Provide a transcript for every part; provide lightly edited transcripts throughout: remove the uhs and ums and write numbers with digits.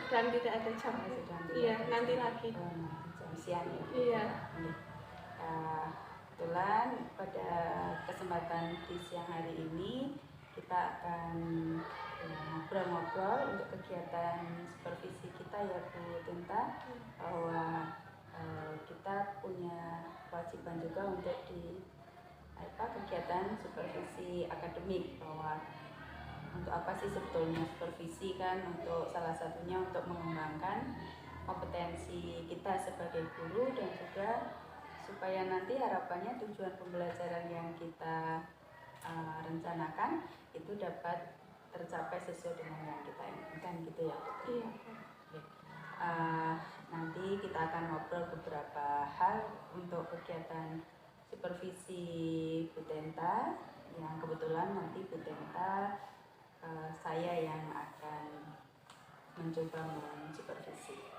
sedang tidak ada jam. Iya, nanti lagi. Jam siang ya. Iya. Kebetulan pada kesempatan di siang hari ini kita akan ngobrol-ngobrol untuk kegiatan supervisi kita ya Bu Tinta, bahwa kita punya kewajiban juga untuk di kegiatan supervisi akademik, bahwa untuk apa sih sebetulnya supervisi kan, untuk salah satunya untuk mengembangkan kompetensi kita sebagai guru dan juga supaya nanti harapannya tujuan pembelajaran yang kita rencanakan itu dapat tercapai sesuai dengan yang kita inginkan gitu ya. Iya. Nanti kita akan ngobrol beberapa hal untuk kegiatan supervisi Bu Tenta, yang kebetulan nanti Bu Tenta saya yang akan mencoba mensupervisi.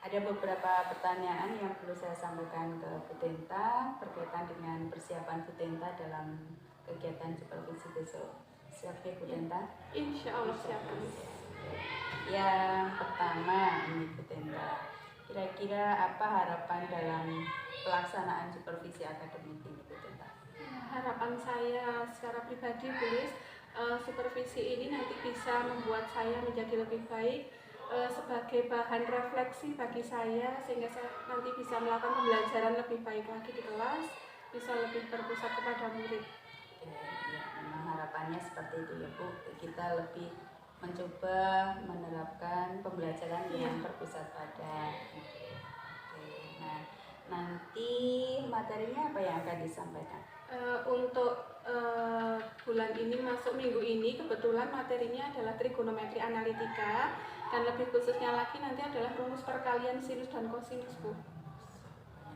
Ada beberapa pertanyaan yang perlu saya sampaikan ke Bu Tenta berkaitan dengan persiapan Bu Tenta dalam kegiatan supervisi besok. Siap ya Bu Tenta? Insya Allah siap. Yang pertama ini Bu Tenta, kira-kira apa harapan dalam pelaksanaan supervisi akademik ini Bu Tenta? Harapan saya secara pribadi, Bu Lis, supervisi ini nanti bisa membuat saya menjadi lebih baik sebagai bahan refleksi bagi saya, sehingga saya nanti bisa melakukan pembelajaran lebih baik lagi di kelas, bisa lebih berpusat kepada murid. Ya, memang harapannya seperti itu ya Bu, kita lebih mencoba menerapkan pembelajaran yang berpusat pada. Nah, nanti materinya apa yang akan disampaikan? Untuk bulan ini, masuk minggu ini, kebetulan materinya adalah trigonometri analitika, dan lebih khususnya lagi nanti adalah rumus perkalian sinus dan kosinus Bu.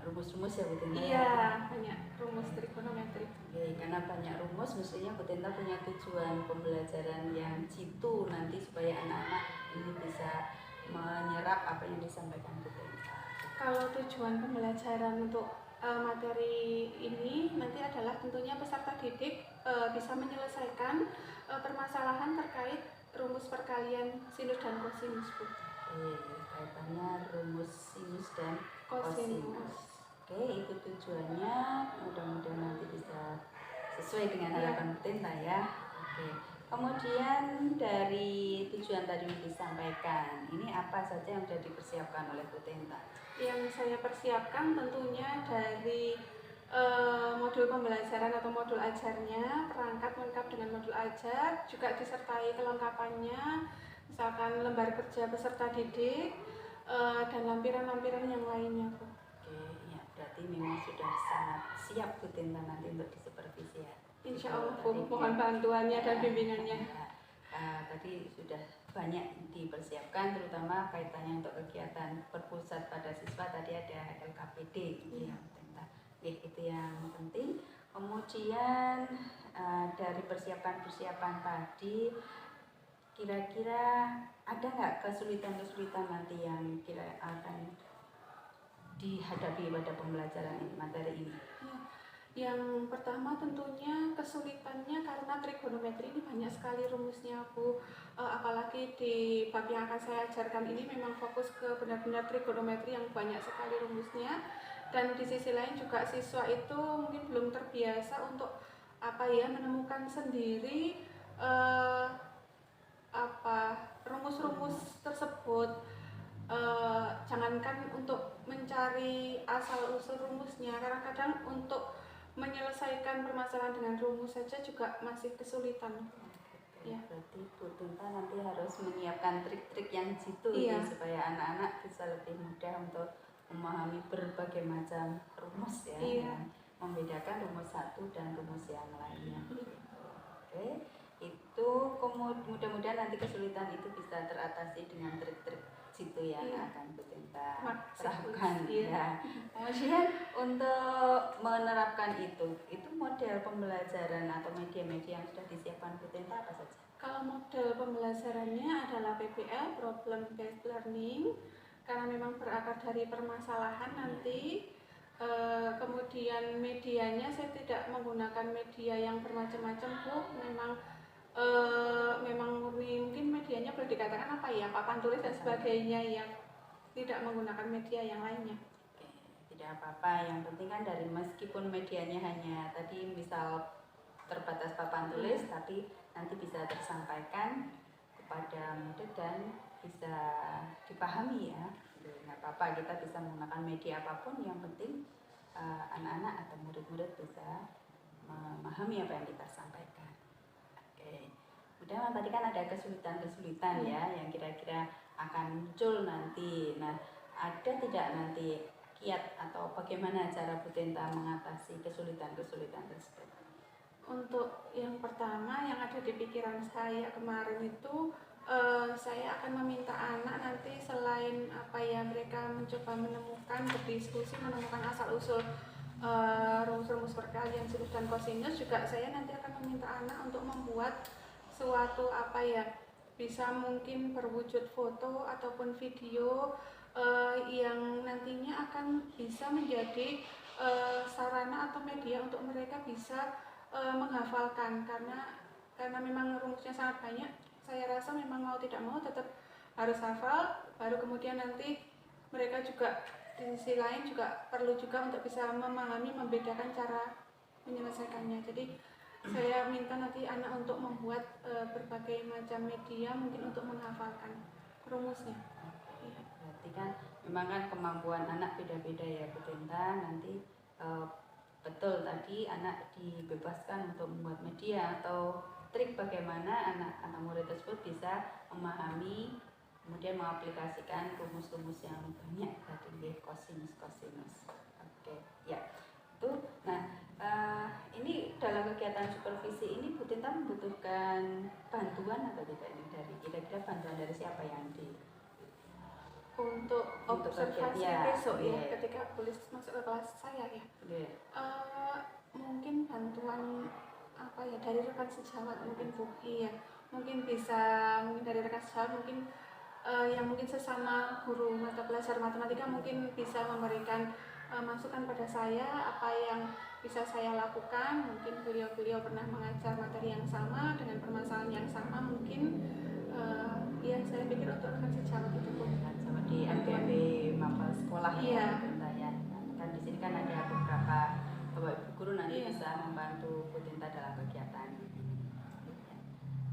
Rumus-rumus ya Bu Tenta? Iya, banyak rumus trigonometri. Oke, karena banyak rumus, mestinya Bu Tenta punya tujuan pembelajaran yang jitu nanti supaya anak-anak ini bisa menyerap apa yang disampaikan Bu Tenta. Kalau tujuan pembelajaran untuk materi ini nanti adalah tentunya peserta didik bisa menyelesaikan permasalahan terkait rumus perkalian sinus dan kosinus Bu. Kaitannya rumus sinus dan kosinus. Oke, itu tujuannya, mudah-mudahan nanti bisa sesuai dengan harapan Bu Tenta ya. Oke. Kemudian dari tujuan tadi yang disampaikan, ini apa saja yang sudah dipersiapkan oleh Bu Tenta? Yang saya persiapkan tentunya dari modul pembelajaran atau modul ajarnya, perangkat lengkap dengan modul ajar, juga disertai kelengkapannya, misalkan lembar kerja peserta didik, dan lampiran-lampiran yang lainnya Bu. Oke, ya berarti memang sudah sangat siap Bu Tenta nanti untuk disupervisi ya. Insya Allah Bu, mohon bantuannya dan bimbingannya. Tadi sudah banyak dipersiapkan, terutama kaitannya untuk kegiatan berpusat pada siswa, tadi ada LKPD gitu ya Bu Tenta. Itu yang penting. Kemudian dari persiapan-persiapan tadi, kira-kira ada nggak kesulitan-kesulitan nanti yang kira akan dihadapi pada pembelajaran ini, materi ini? Yang pertama tentunya kesulitannya karena trigonometri ini banyak sekali rumusnya Bu, apalagi di bab yang akan saya ajarkan ini memang fokus ke benar-benar trigonometri yang banyak sekali rumusnya, dan di sisi lain juga siswa itu mungkin belum terbiasa untuk menemukan sendiri rumus-rumus tersebut. Jangankan untuk mencari asal usul rumusnya, kadang-kadang untuk menyelesaikan permasalahan dengan rumus saja juga masih kesulitan. Ya. Berarti Bu Tenta nanti harus menyiapkan trik-trik yang jitu ya, supaya anak-anak bisa lebih mudah untuk memahami berbagai macam rumus ya, yang membedakan rumus satu dan rumus yang lainnya. Oke, itu mudah-mudahan nanti kesulitan itu bisa teratasi dengan trik-trik jitu yang akan Bu Tenta terapkan ya. Kemudian untuk menerapkan itu model pembelajaran atau media-media yang sudah disiapkan Bu Tenta apa saja? Kalau model pembelajarannya adalah PBL, Problem Based Learning, karena memang berakar dari permasalahan nanti. Kemudian medianya saya tidak menggunakan media yang bermacam-macam Bu, memang memang murni mungkin medianya boleh dikatakan apa ya, papan tulis dan sebagainya yang tidak menggunakan media yang lainnya. Oke, tidak apa-apa, yang penting kan dari meskipun medianya hanya tadi misal terbatas papan tulis, tapi nanti bisa tersampaikan kepada murid dan bisa dipahami ya. Nggak apa-apa, kita bisa menggunakan media apapun, yang penting anak-anak atau murid-murid bisa memahami apa yang kita sampaikan. Oke, udah tadi kan ada kesulitan-kesulitan ya yang kira-kira akan muncul nanti. Nah, ada tidak nanti kiat atau bagaimana cara Bu Tenta mengatasi kesulitan-kesulitan tersebut? Untuk yang pertama yang ada di pikiran saya kemarin itu, saya akan meminta anak nanti selain apa ya, mereka mencoba menemukan, berdiskusi, menemukan asal-usul rumus-rumus perkalian sinus dan kosinus, juga saya nanti akan meminta anak untuk membuat suatu apa ya, bisa mungkin berwujud foto ataupun video yang nantinya akan bisa menjadi sarana atau media untuk mereka bisa menghafalkan, karena memang rumusnya sangat banyak. Saya rasa memang mau tidak mau tetap harus hafal, baru kemudian nanti mereka juga di sisi lain juga perlu juga untuk bisa memahami, membedakan cara menyelesaikannya. Jadi saya minta nanti anak untuk membuat berbagai macam media mungkin untuk menghafalkan rumusnya. Iya. Berarti kan memang kan kemampuan anak beda-beda ya Bu Tenta. Nanti betul tadi anak dibebaskan untuk membuat media atau trik bagaimana anak murid tersebut bisa memahami, kemudian mengaplikasikan rumus-rumus yang banyak tadi, kosinus. Oke, ya itu. Nah, ini dalam kegiatan supervisi ini Bu Tenta membutuhkan bantuan atau tidak ini, dari kira-kira bantuan dari siapa yang di untuk observasi ya, besok ya, ketika tulis masuk ke kelas saya ya, mungkin bantuan apa ya, dari rekan sejawat mungkin Bu, iya mungkin bisa, mungkin dari rekan sejawat mungkin yang mungkin sesama guru mata pelajar matematika mungkin bisa memberikan masukan pada saya apa yang bisa saya lakukan. Mungkin beliau pernah mengajar materi yang sama dengan permasalahan yang sama, mungkin ya saya pikir untuk rekan sejawat itu pun sama di MPB mapel sekolah ya kan di sini kan ada beberapa Bapak Ibu guru nanti bisa membantu Bu Tenta dalam kegiatan.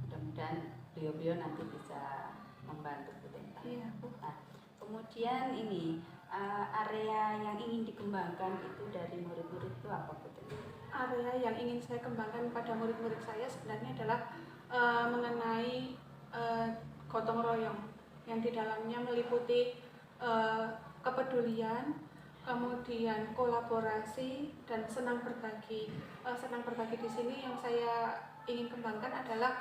Mudah-mudahan beliau nanti bisa membantu Bu Tenta. Nah, kemudian ini area yang ingin dikembangkan itu dari murid-murid itu apa Bu Tenta? Area yang ingin saya kembangkan pada murid-murid saya sebenarnya adalah mengenai gotong royong yang di dalamnya meliputi kepedulian, kemudian kolaborasi dan senang berbagi. Senang berbagi di sini yang saya ingin kembangkan adalah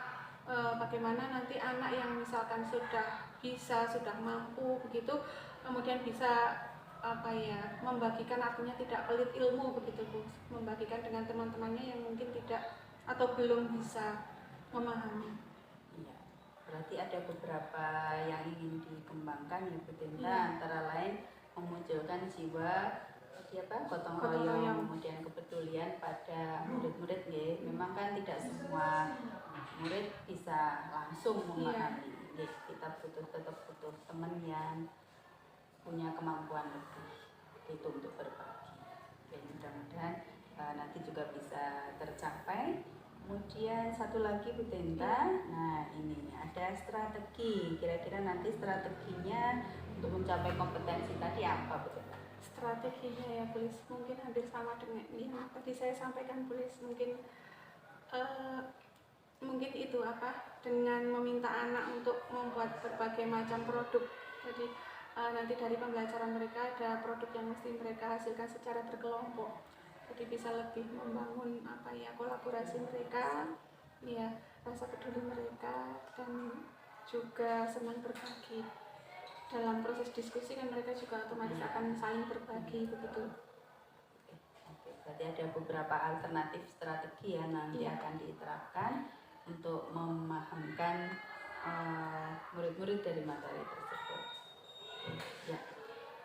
bagaimana nanti anak yang misalkan sudah bisa, sudah mampu begitu, kemudian bisa apa ya, membagikan, artinya tidak pelit ilmu begitu Bu, membagikan dengan teman-temannya yang mungkin tidak atau belum bisa memahami. Iya, berarti ada beberapa yang ingin dikembangkan ya Bu Tenta, antara lain memunculkan jiwa gotong royong, kemudian kepedulian pada murid-murid ya. Memang kan tidak semua murid bisa langsung memahami. Kita tetap butuh teman yang punya kemampuan lebih itu untuk berbagi. Oke, mudah-mudahan nanti juga bisa tercapai. Kemudian satu lagi Bu Tenta, nah ini ada strategi. Kira-kira nanti strateginya untuk mencapai kompetensi tadi apa Bu Tenta? Strateginya ya Bu, mungkin hampir sama dengan yang tadi saya sampaikan Bu, mungkin itu apa, dengan meminta anak untuk membuat berbagai macam produk. Jadi nanti dari pembelajaran mereka ada produk yang mesti mereka hasilkan secara berkelompok, jadi bisa lebih membangun apa ya, kolaborasi mereka, ya rasa peduli mereka, dan juga senang berbagi. Dalam proses diskusi kan mereka juga otomatis akan saling berbagi begitu. Berarti ada beberapa alternatif strategi yang nanti akan diterapkan untuk memahamkan murid-murid dari materi tersebut. Ya,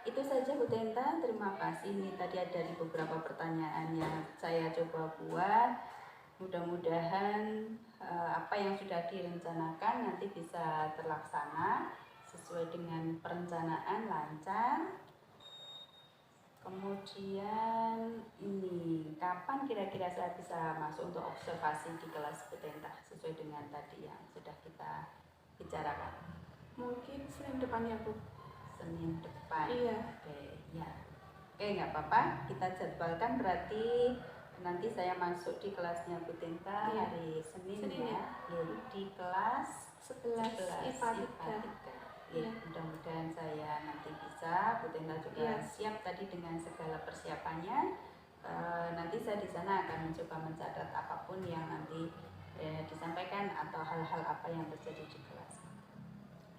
itu saja Bu Tenta. Terima kasih. Ini tadi ada beberapa pertanyaan yang saya coba buat. mudah-mudahan apa yang sudah direncanakan nanti bisa terlaksana sesuai dengan perencanaan, lancar. Kemudian ini kapan kira-kira saya bisa masuk untuk observasi di kelas Budenta sesuai dengan tadi yang sudah kita bicarakan? Mungkin Senin depan ya Bu. Senin depan. Iya. Oke, ya. Oke, nggak apa-apa. Kita jadwalkan berarti nanti saya masuk di kelasnya Budenta hari Senin ya. Di kelas 11 IPA 3. Ya, mudah-mudahan saya nanti bisa. Budenta juga siap tadi dengan segala persiapannya. Nanti saya di sana akan mencoba mencatat apapun yang nanti disampaikan atau hal-hal apa yang terjadi di kelas.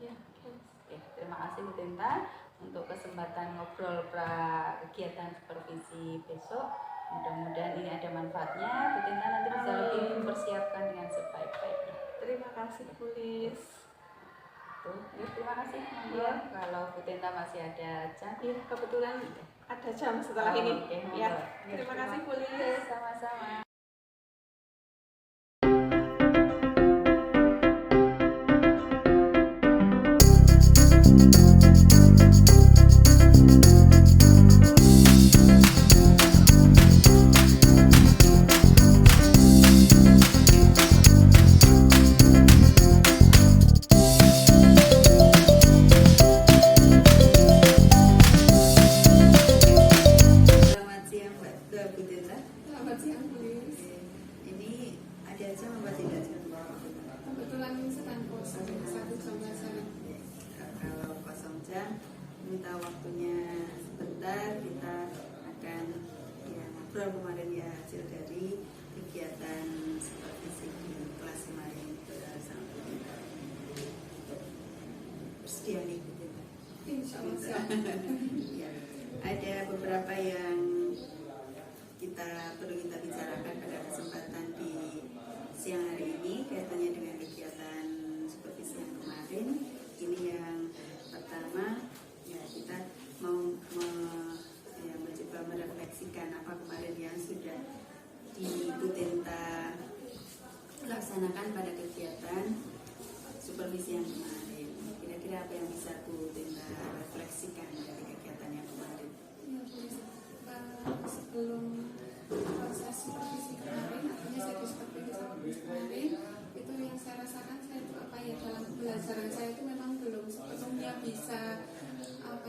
Ya, terima kasih Budenta untuk kesempatan ngobrol pra kegiatan supervisi besok. Mudah-mudahan ini ada manfaatnya. Budenta nanti bisa lebih mempersiapkan dengan sebaik-baiknya. Terima kasih Bu Lis. Ya, terima kasih. Ya. Kalau Budenta masih ada jam. Iya, kebetulan ada jam setelah ini. Ya. Terima kasih Bu Lis. Sama-sama. Minta waktunya sebentar, kita akan ngobrol kemarin ya hasil dari kegiatan supervisi di kelas kemarin bersama Budenta. Bersedia nih Budenta? Insya Allah. Ya, ada beberapa yang perlu kita bicarakan pada kesempatan di siang hari ini kaitannya dengan kegiatan supervisi yang kemarin. Ini yang pertama. Kita mau mencoba merefleksikan apa kemarin yang sudah di Budenta laksanakan pada kegiatan supervisi yang kemarin. Kira-kira apa yang bisa Budenta refleksikan dari kegiatan yang kemarin? Sebelum proses supervisi kemarin, artinya saya supervisi kemarin, itu yang saya rasakan saya itu dalam pembelajaran saya itu memang belum sepenuhnya bisa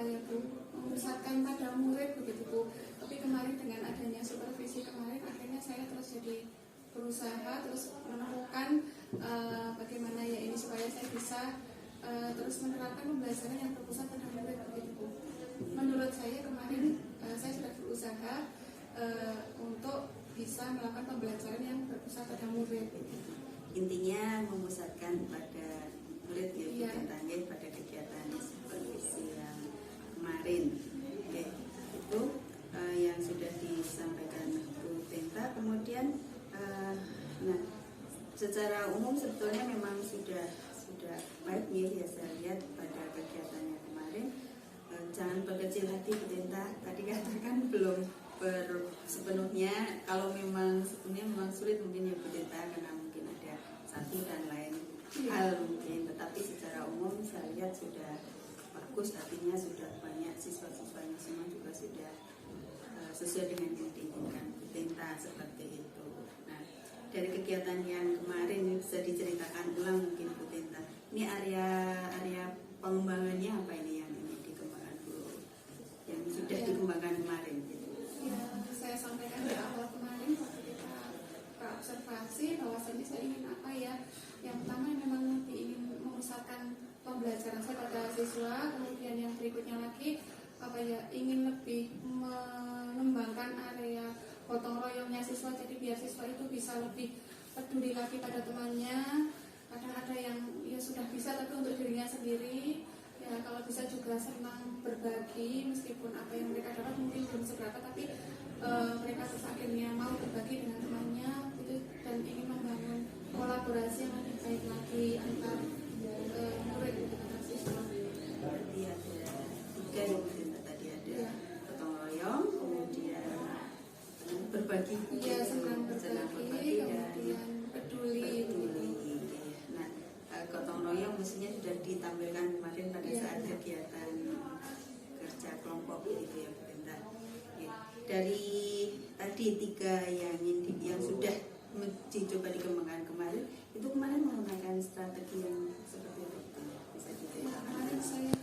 memusatkan pada murid begitu Bu. Tapi kemarin dengan adanya supervisi kemarin akhirnya saya terus jadi berusaha terus menemukan bagaimana ya ini supaya saya bisa terus menerapkan pembelajaran yang berpusat pada murid begitu Bu. Menurut saya kemarin saya sudah berusaha untuk bisa melakukan pembelajaran yang berpusat pada murid. Intinya memusatkan pada murid ya, pada kegiatan supervisi yang kemarin. Oke, itu yang sudah disampaikan Budenta. Kemudian, secara umum sebetulnya memang sudah baik ya saya lihat pada kegiatannya kemarin. Jangan berkecil hati Budenta. Tadi katakan belum sepenuhnya. Kalau memang sebenarnya memang sulit mungkin ya Budenta karena mungkin ada satu dan lain hal mungkin. Tetapi secara umum saya lihat sudah bagus, artinya sudah banyak siswa-siswanya semua juga sudah sesuai dengan yang diinginkan Budenta seperti itu. Nah, dari kegiatan yang kemarin bisa diceritakan ulang mungkin Budenta. Ini area pengembangannya apa ini yang dikembangkan dulu, yang sudah dikembangkan kemarin? Gitu. Ya, saya sampaikan di awal kemarin waktu kita observasi bahwasanya saya ingin apa ya? Yang pertama memang ingin memusatkan pembelajaran saya pada siswa, kemudian yang berikutnya lagi ingin lebih mengembangkan area gotong royongnya siswa, jadi biar siswa itu bisa lebih peduli lagi pada temannya. Kadang ada yang ya sudah bisa tapi untuk dirinya sendiri, ya kalau bisa juga senang berbagi meskipun apa yang mereka dapat mungkin belum seberapa, tapi mereka terus akhirnya mau berbagi dengan temannya itu, dan ingin membangun kolaborasi yang lebih baik lagi antar murid dengan siswa. Berarti ada tiga yang tadi ada gotong royong, kemudian berbagi, senang berbagi, dan dari tadi 3 yang sudah dicoba dikembangkan kemarin, itu kemarin menggunakan strategi yang seperti apa? Bisa diceritakan? Kemarin saya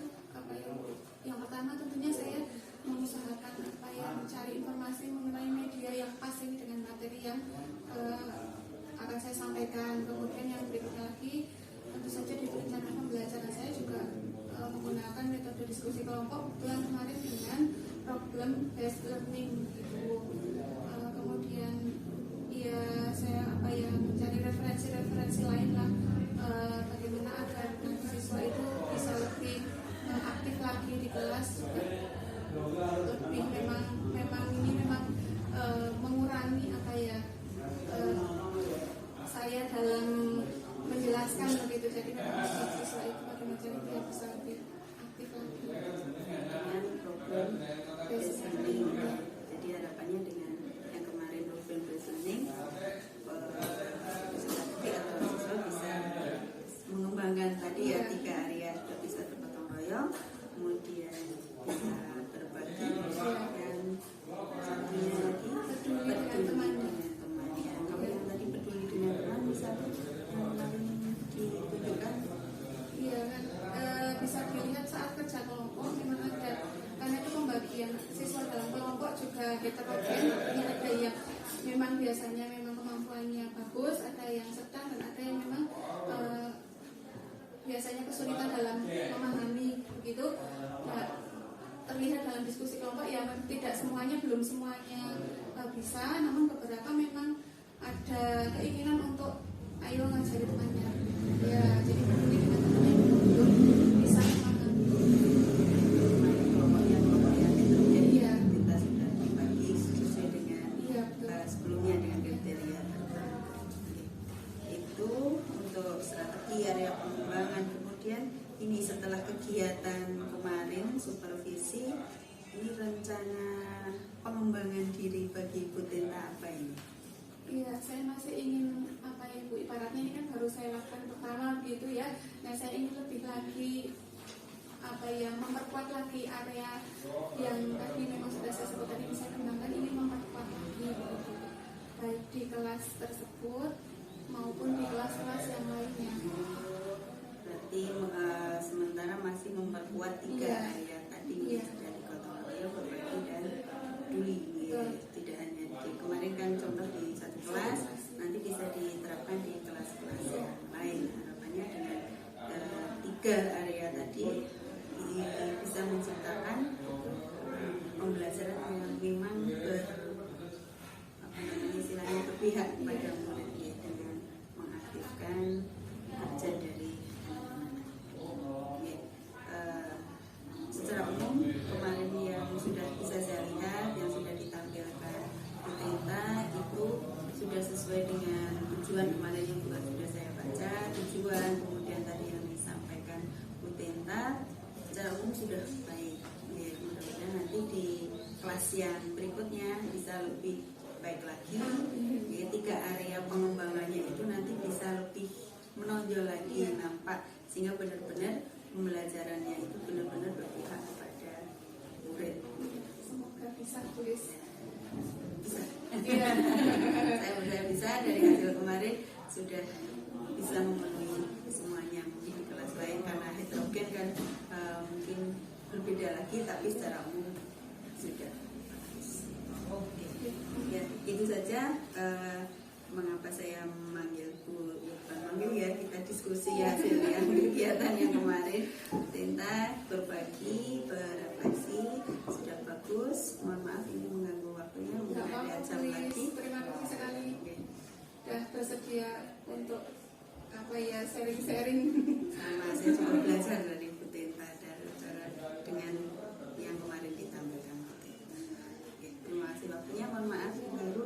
yang pertama tentunya saya mengusahakan mencari informasi mengenai media yang pas ini dengan materi yang akan saya sampaikan. Kemudian yang berikutnya lagi, tentu saja di perencanaan pembelajaran saya juga menggunakan metode diskusi kelompok kebetulan kemarin dengan problem based learning gitu. Kemudian ya saya mencari referensi lain lah, bagaimana agar siswa itu bisa lebih aktif lagi di kelas, lebih memang mengurangi saya dalam menjelaskan begitu. Jadi memang siswa itu bagaimana dia bisa lebih aktif lagi dengan program based learning. Jadi harapannya dengan yang kemarin program based learning, siswa bisa mengembangkan tadi ya 3 area, bisa bergotong royong, kemudian bisa berbagi, dan satunya lagi peduli dengan teman. Ya, kalau yang tadi peduli dengan teman bisa ditunjukkan. Iya kan, bisa dilihat saat kerja kelompok memang ada, karena itu pembagian siswa dalam kelompok juga heterogen, artinya ada yang memang biasanya memang kemampuannya bagus, ada yang sedang, dan ada yang memang biasanya kesulitan dalam memahami begitu. Nah, terlihat dalam diskusi kelompok ya belum semuanya bisa, namun beberapa memang ada keinginan untuk ayo ngajari temannya ya, jadi peduli dengan temannya untuk bisa memahami. Kelompok yang heterogen kita sudah dibagi sesuai dengan sebelumnya dengan kriteria. Itu untuk strategi area pengembangan. Kemudian ini setelah kegiatan kemarin supervisi, ini rencana pengembangan diri bagi Ibu Tenta apa ini? Iya, saya masih ingin Bu, ibaratnya ini kan baru saya lakukan pertama gitu ya. Nah, saya ingin lebih lagi memperkuat lagi area yang tadi memang sudah saya sebut tadi, saya kembangkan, ingin memperkuat lagi gitu. Baik di kelas tersebut maupun di kelas-kelas yang lainnya. Berarti sementara masih memperkuat 3 area tadi sudah digotong royong, berbagi dan peduli. Tidak hanya di kemarin kan contoh di satu kelas, nanti bisa diterapkan di kelas-kelas yang lain. Harapannya dengan 3 area tadi bisa menciptakan pembelajaran yang memang istilahnya berpihak pada murid dengan mengaktifkan kerja dari secara umum. Kemarin yang sudah bisa saya lihat, yang sudah ditampilkan di Tenta itu sudah sesuai dengan tujuan kemarin yang juga sudah saya baca, tujuan kemudian tadi yang disampaikan Bu Tenta secara umum sudah baik. Ya, mudah-mudahan nanti di kelas yang berikutnya bisa lebih baik lagi. Ya, 3 area pengembangannya itu nanti bisa lebih menonjol lagi, nampak, sehingga benar-benar pembelajarannya itu benar-benar berpihak kepada murid. Semoga bisa tulis. Bisa. Saya bisa dari hasil kemarin sudah bisa memenuhi semuanya. Mungkin di kelas lain karena heterogen kan mungkin berbeda lagi, tapi secara umum sudah. Oke. Ya, itu saja mengapa saya memanggil Bu, bukan manggil ya, kita diskusi hasil yang kegiatan yang kemarin. Tenta berbagi, berefleksi sudah bagus. Mohon maaf ini mengganggu waktunya, mungkin ada jam lagi. Terima kasih sekali sudah bersedia untuk sharing-sharing. Sama saya coba belajar dari Bu Tenta dengan yang kemarin ditampilkan. Oke, terima kasih waktunya. Mohon maaf mengganggu.